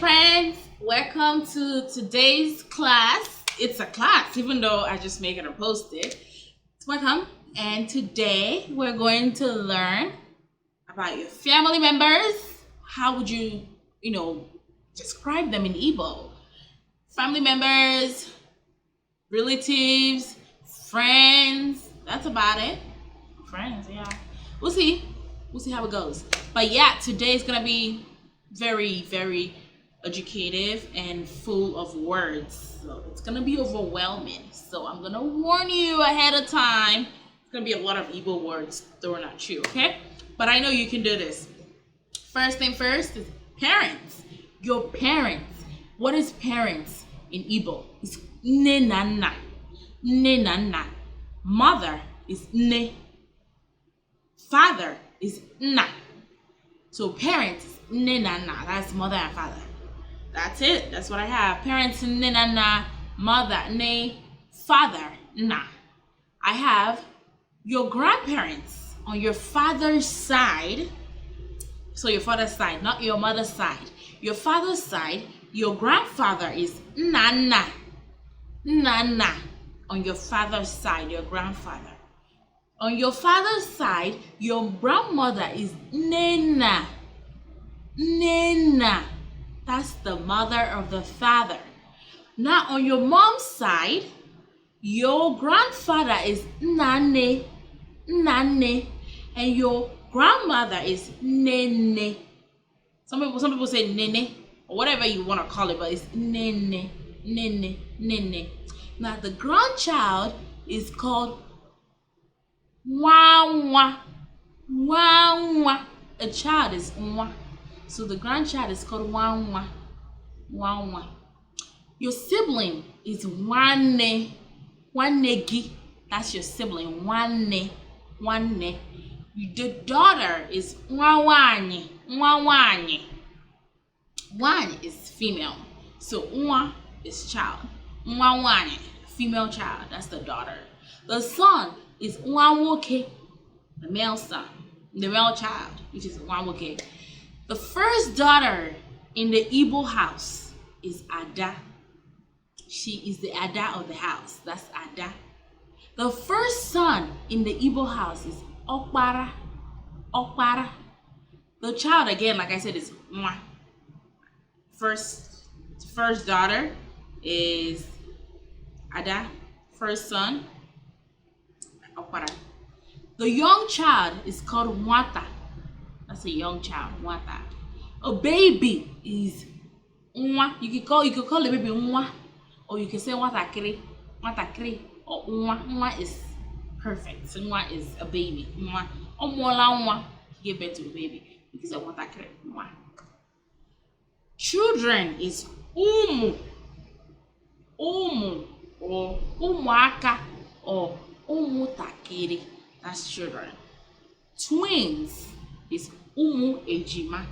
friends, welcome to today's class. It's a class, even though I just make it and post it. Welcome, and today we're going to learn about your family members. How would you, describe them in Igbo? Family members, relatives, friends. That's about it. Friends, yeah. We'll see how it goes. But yeah, today is gonna be very, very educative and full of words. So it's gonna be overwhelming. So I'm gonna warn you ahead of time. It's gonna be a lot of Igbo words thrown at you, okay? But I know you can do this. First thing first is parents. Your parents. What is parents in Igbo? It's nne na nna. Nne na nna. Mother is nne. Father is nna. So parents is nne na nna. That's mother and father. That's it. That's what I have. Parents nne na nna. Mother nne. Father nna. I have your grandparents on your father's side. So your father's side, not your mother's side. Your father's side, your grandfather is nana. Nana. On your father's side, your grandfather. On your father's side, your grandmother is nena. Nena. That's the mother of the father. Now on your mom's side, your grandfather is nane. Nane. And your grandmother is nene. Some people say nene or whatever you want to call it, but it's nene, nene, nene. Now the grandchild is called nwa. Nwa. A child is nwa. So the grandchild is called nwa. Nwa. Your sibling is nwanne. Nwanegi. That's your sibling. Nwanne. Nwanne. The daughter is nwawanyi. Nwawanyi. One is female. So nwa is child. Nwawanyi, female child. That's the daughter. The son is nwawoke, the male son, the male child, which is nwawoke. The first daughter in the Igbo house is Ada. She is the Ada of the house. That's Ada. The first son in the Igbo house is Okpara. Okpara. The child, again, like I said, is Nwa. First daughter is Ada. First son, Okpara. The young child is called Nwata. That's a young child, Nwata. A baby is Nwa. You could call the baby Nwa, or you can say Nwatakiri. Nwatakiri or Nwa. Nwa is perfect. So Nwa is a baby. Nwa. Omola Nwa. Give birth to a baby. You can say Nwatakiri. Nwa. Children is Umu. Umu or Umuaka or Umutakiri. That's children. Twins is Umu Ejima.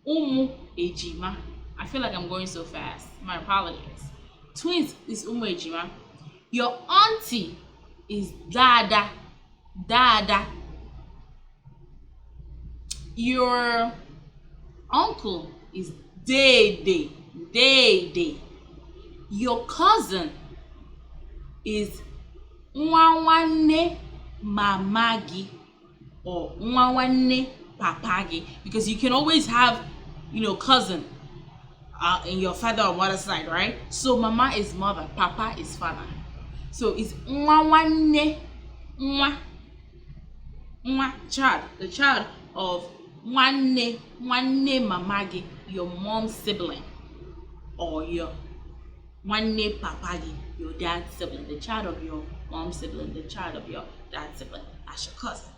Umu Ejima. I feel like I'm going so fast. My apologies. Twins is Umu Ejima. Your auntie is Dada. Dada. Your uncle is Dede. Dede. Your cousin is Nwawanne Mamagi or Nwawanne Papagi, because you can always have, cousin in your father or mother's side, right? So mama is mother, papa is father. So it's Nwawanne Nwa. Nwa, child, the child of Nwanne Mamagi, your mom's sibling, or your Nwanne Papagi, your dad's sibling, the child of your mom's sibling, the child of your dad's sibling. That's your cousin.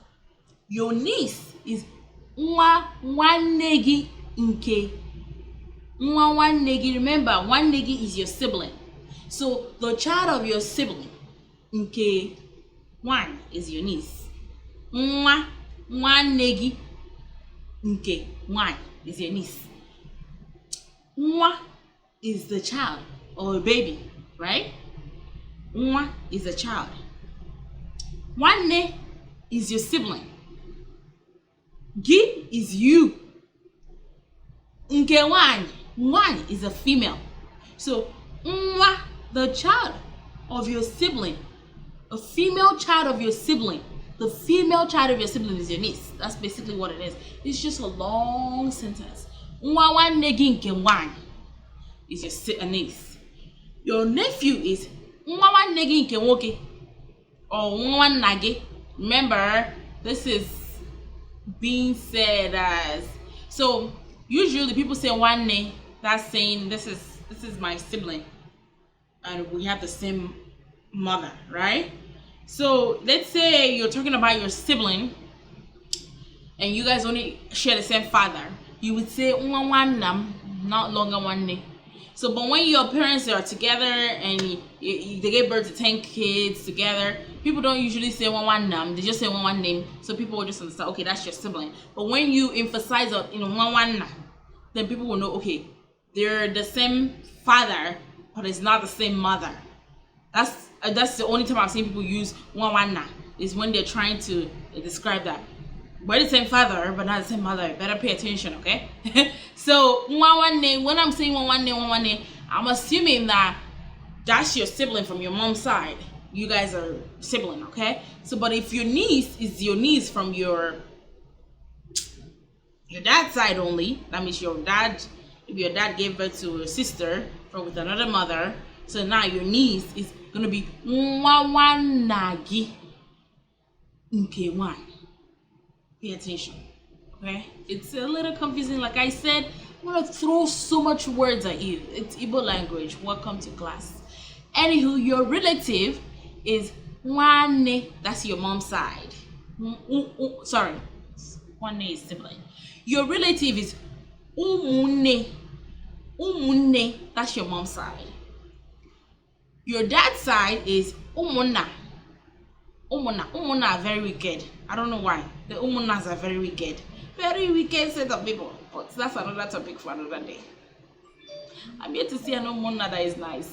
Your niece is Nwannegi nke. Nwannegi. Remember, Nwannegi is your sibling. So the child of your sibling, nke one, is your niece. Nwannegi nke one is your niece. Nwa is the child or a baby, right? Nwa is a child. Nwanne is your sibling. Gi is you. Nke nwanyi One is a female. So nwa, the child of your sibling, a female child of your sibling. The female child of your sibling is your niece. That's basically what it is. It's just a long sentence. Nwa nwanne gị nke nwanyị is your niece. Your nephew is nwa nwanne gị nke nwoke or nwa nna gị. Remember, this is being said as, so usually people say nwanne, that's saying this is my sibling and we have the same mother, right? So let's say you're talking about your sibling and you guys only share the same father, you would say nwa nwannam, not longer nwanne. So but when your parents are together and they gave birth to 10 kids together, people don't usually say nwa nwannam, they just say one name, so people will just understand, okay, that's your sibling. But when you emphasize on nwa nwanna, then people will know, okay, they're the same father but it's not the same mother. That's the only time I've seen people use nwa nwanna, is when they're trying to describe that we're the same father but not the same mother. Better pay attention, okay? So nwa nwanne, when I'm saying nwa nwanne, I'm assuming that that's your sibling from your mom's side. You guys are sibling, okay? So but if your niece is your niece from your dad's side only, that means your dad, if your dad gave birth to a sister from with another mother, so now your niece is gonna be nwa nwanna gị nke nwanyị. Pay attention, okay? It's a little confusing. Like I said, I'm gonna throw so much words at you. It's Igbo language. Welcome to class. Anywho, your relative is nwanne. That's your mom's side. Sorry, nwanne is sibling. Your relative is umunne. Umunne. That's your mom's side. Your dad's side is umunna. Umunna are very wicked. I don't know why. The umunnas are very wicked. Very wicked set of people. But that's another topic for another day. I'm here to see an umunna that is nice.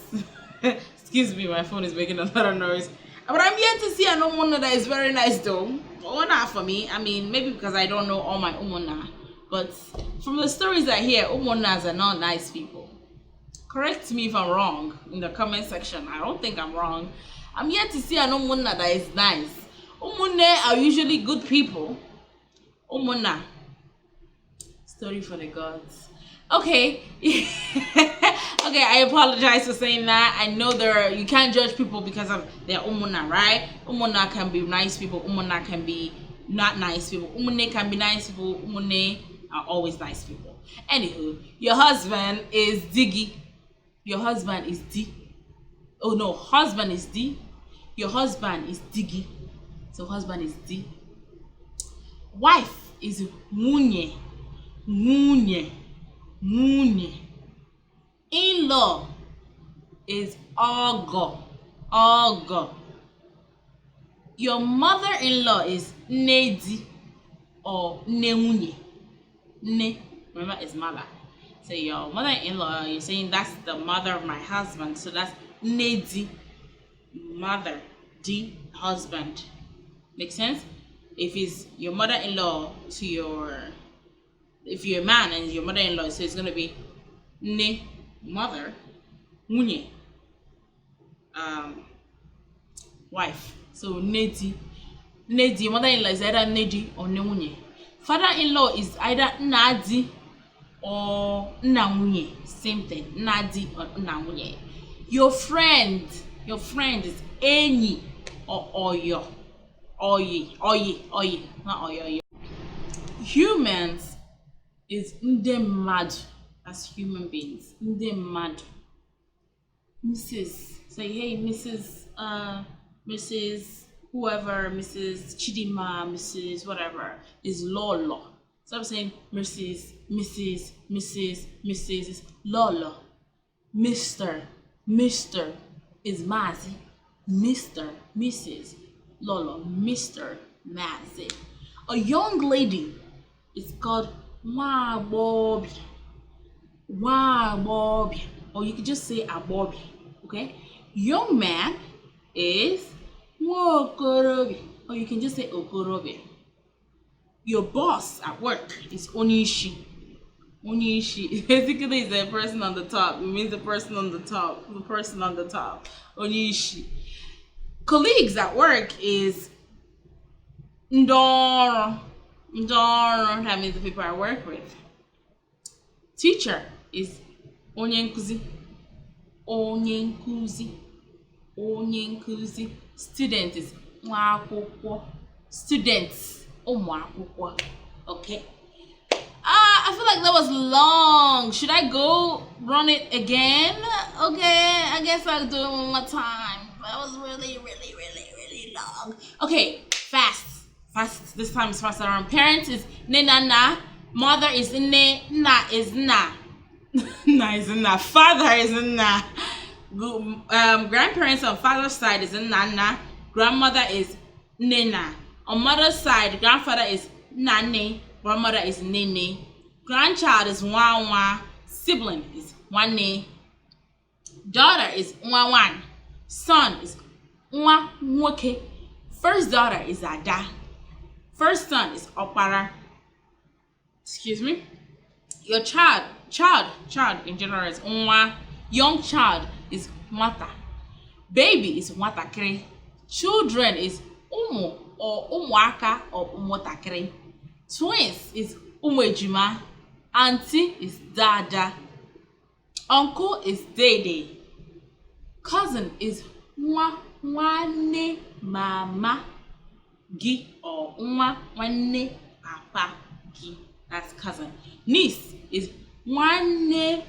Excuse me, my phone is making a lot of noise. But I'm here to see an umunna that is very nice though. Well, not for me. I mean, maybe because I don't know all my umunna. But from the stories I hear, umunnas are not nice people. Correct me if I'm wrong in the comment section. I don't think I'm wrong. I'm here to see an umunna that is nice. Umunne are usually good people. Umunna. Story for the gods. Okay. Okay, I apologize for saying that. I know you can't judge people because of their umunna, right? Umunna can be nice people. Umunna can be not nice people. Umunne can be nice people. Umunne are always nice people. Anywho, your husband is Diggy. Your husband is D. Oh no, husband is D. Your husband is Diggy. So husband is D. Wife is Munye. Munye. Munye. In-law is Ogo. Ogo. Your mother-in-law is Nedi or Nemunye. Ne. Remember, it's mother. So your mother-in-law, you're saying that's the mother of my husband. So that's Nedi. Mother. D. Husband. Make sense? If it's your mother-in-law to your, if you're a man and your mother-in-law, so it's gonna be Ne. Mother. Munye. Wife. So Nedi. Nedi. Mother-in-law is either Nedi or Nemunye. Father-in-law is either Nadi or Namunye. Same thing. Nadi or Namunye. Your friend is Enyi or Oyo. Oye. Not Oyo. Humans is Ndemad. As human beings. Ndemad. Mrs. Say, hey, Mrs. Whoever, Mrs. Chidima, Mrs. whatever, is Lolo. So I'm saying Mrs. is Lolo. Mr. is Mazi. Mr. Mrs. Lolo. Mr. Mazi. A young lady is called Wabobi. Wabobi. Or you could just say Abobi. Okay? Young man is Wokorobi. Or you can just say Okorobi. Your boss at work is Onishi. Onishi. Basically, it's the person on the top. It means the person on the top. The person on the top. Onishi. Colleagues at work is ndoro. Ndoro. That means the people I work with. Teacher is onye nkuzi. Onye nkuzi. Onye nkuzi. Student is nwa akwụkwọ. Students. Ụmụ akwụkwọ. Okay. I feel like that was long. Should I go run it again? Okay, I guess I'll do it one more time. That was really, really, really, really long. Okay, fast. Fast. This time is faster around. Parents is ne na na. Mother is ne. Na is na. Na is na. Father is na. Grandparents on father's side is na na. Grandmother is nena. On mother's side, grandfather is nane. Grandmother is nene. Grandchild is nwa. Sibling is nwane. Daughter is nwa. Son is nwa nwoke. First daughter is ada. First son is opara. Excuse me. Your child in general is nwa. Young child is nwata. Baby is nwatakịrị. Children is umu or umuaka or umotakịrị. Twins is umejima. Auntie is dada. Uncle is dede. Cousin is nwane mama gi or nwane papa gi. That's cousin. Niece is nwane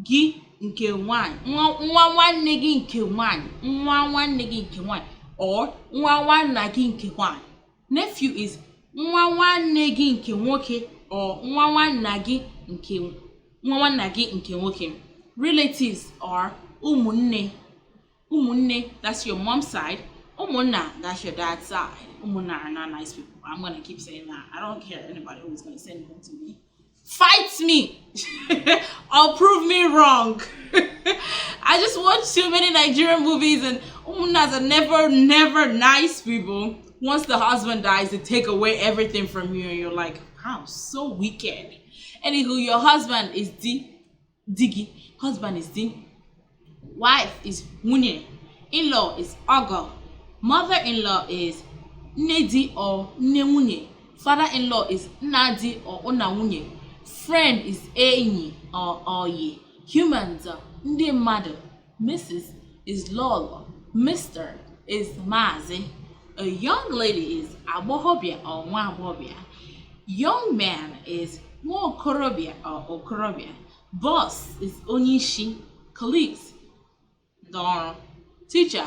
gi nke nwanyị. Nwa nwanne gi nke nwanyị. Nwa nwanne gi nke nwanyị or nwa nwanna gi nke nwanyị. Nephew is nwa nwanne gi nke nwoke or nwa nwanna gi nke nwoke. Relatives are umunne. Umunne, that's your mom's side. Umunna, that's your dad's side. Umunna are not nice people. I'm gonna keep saying that. I don't care anybody who's gonna say anything to me. Fight me or prove me wrong. I just watch too many Nigerian movies and umunnas are never nice people. Once the husband dies, they take away everything from you and you're like, how so wicked. Anywho, your husband is Digi. Husband is D. Wife is Munye. In-law is Ogo. Mother-in-law is Nedi or Nemunye. Father-in-law is Nadi or Onawunye. Friend is Enyi or Oye. Humans are Ndi Mother. Mrs. is Lolo. Mr. is Mazi. A young lady is Abohobia or Mwabobia. Young man is Mwokorobia or Okorobia. Boss is Onishi. Colleagues, Doro. Teacher,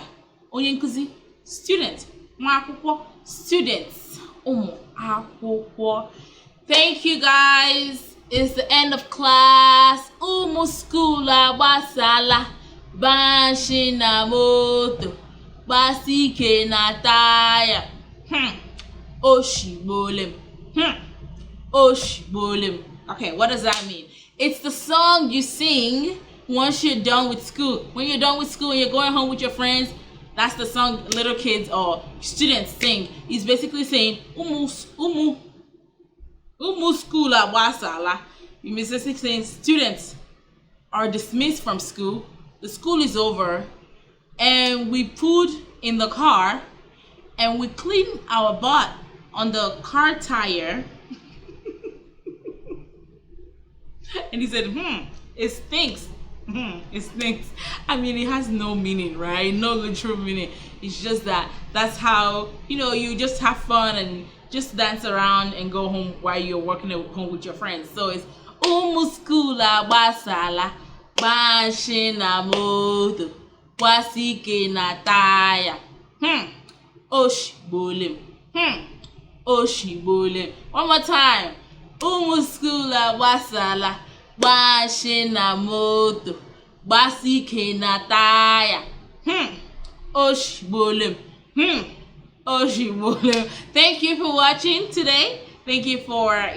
Onyenkuzi. Student, Mwakwukwo. Students, Umu Akwukwo. Thank you guys. It's the end of class. Umu skula basala. Banshi na moto. Basike na taya. Oshibolem. Oshibolem. Okay, what does that mean? It's the song you sing once you're done with school. When you're done with school and you're going home with your friends, that's the song little kids or students sing. It's basically saying umu skula wasala. It means basically saying students are dismissed from school. The school is over, and we put in the car and we clean our butt on the car tire. And he said, it stinks. It stinks. I mean, it has no meaning, right? No literal meaning. It's just that's how, you just have fun and just dance around and go home while you're working at home with your friends. So it's umuskula basala bashina moto wasike na taya. Oshibolem. Oshibolem. One more time. Umuskula wasala bashina moto basike na taya. Oshibolem. Oshibolem. Thank you for watching today. Thank you for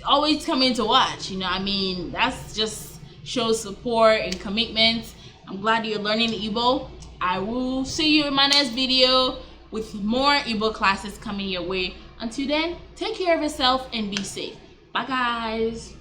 always coming to watch. That's just shows support and commitment. I'm glad you're learning Igbo. I will see you in my next video with more Igbo classes coming your way. Until then, take care of yourself and be safe. Bye, guys.